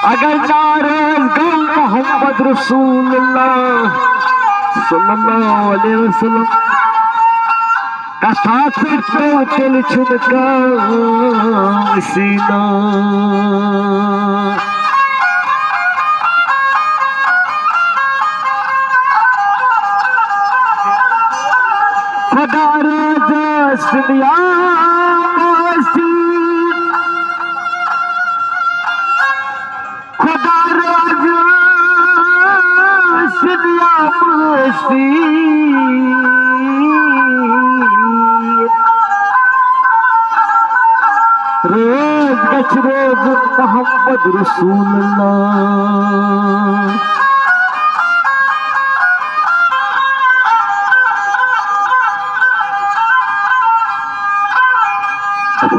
अगर नाराज गो मोहम्मद रसूलुल्लाह सल्लल्लाहु अलैहि वसल्लम कथा पे तेल छुनका सीना खुदा राजा सिया खुदा राजा सिया रोज गच रोज मोहम्मद रसूलुल्लाह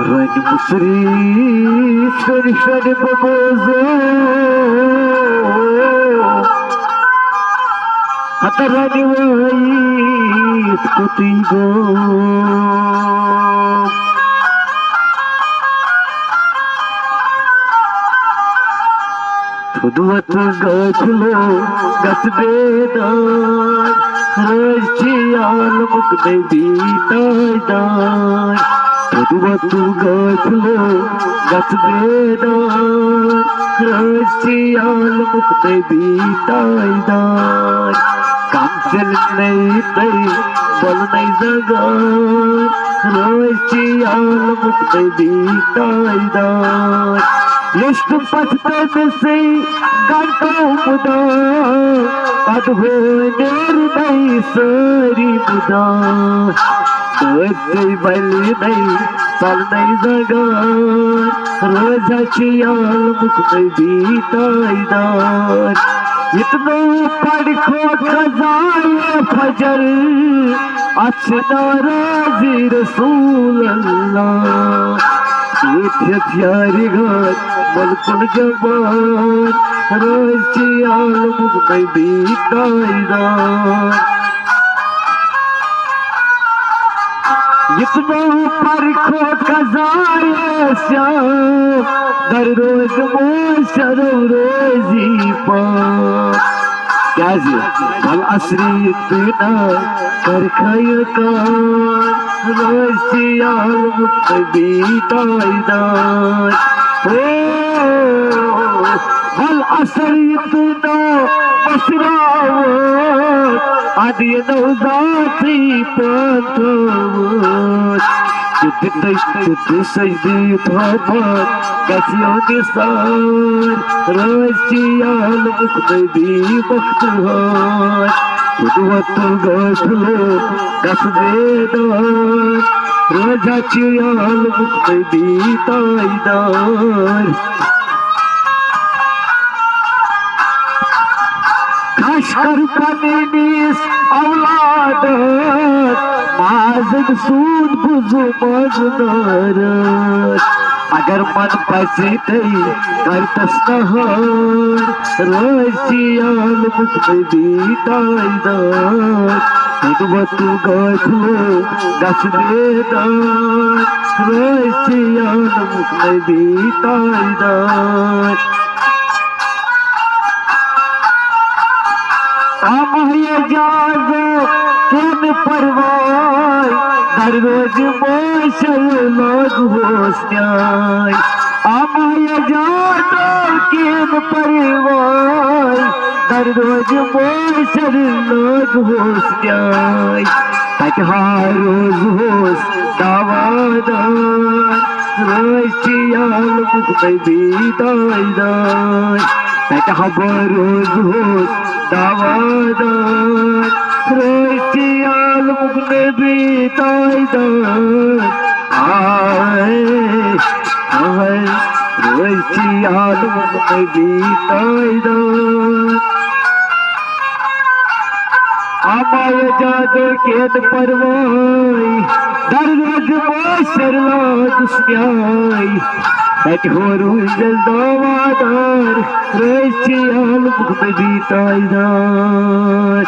Rani musri shari shari babozo Hatarani wais kutigo Tudvat gachlo gatbedan Rajchi almuk devi taidan Tudvatu gachlo gatbedan Rajchi almuk devi taidan Kamchal nahi tei bal nahi zagan Rajchi almuk devi taidan Yeshtu pachtan se garto muda Adho nirdai sari muda Doi bali nahi sal nahi zagan Rajachi almuk nahi taidan Itno padkho khazaye fajar Achna razi Rasulallah प्यारी घर मलकुल जबान रोज़ी आलम में बीताईदान इतना परखो कज़ाए श्याम दर रोज मोशर रोज़ी पान क्या जी भल असरी इतना परखाय कान रोज़ी आलम में बीताईदान भल असरी इतना मसरावत आदि नौजाती पांतवत Judd sajdi thopat gasiyo nisan Rajchi almuk nabi bakhtuhan Tudvat gachlo gasbedan Rajachi almuk nabi taidan Khashkar paninis avladat Mazin sood buzu mazdarat Agar man pasi tei kartas nahar Rajchi almuk nabi taidan Tudvatu gachlo gasbedan Rajchi almuk nabi taidan Amaya jazo kin parvai Dar roz moshal log hosnyai Amaya jazo kin parvai Dar roz moshal log hosnyai Tak har roz hos davadan Rajchi almuk nabi taidan Tak har roz hos davadan Rajchi almuk nabi taidan Rajchi almuk nabi taidan Amaya jado ken parvai Dar roz moshar log hosnyai Tak horuz davadan Rajchi almuk nabi taidan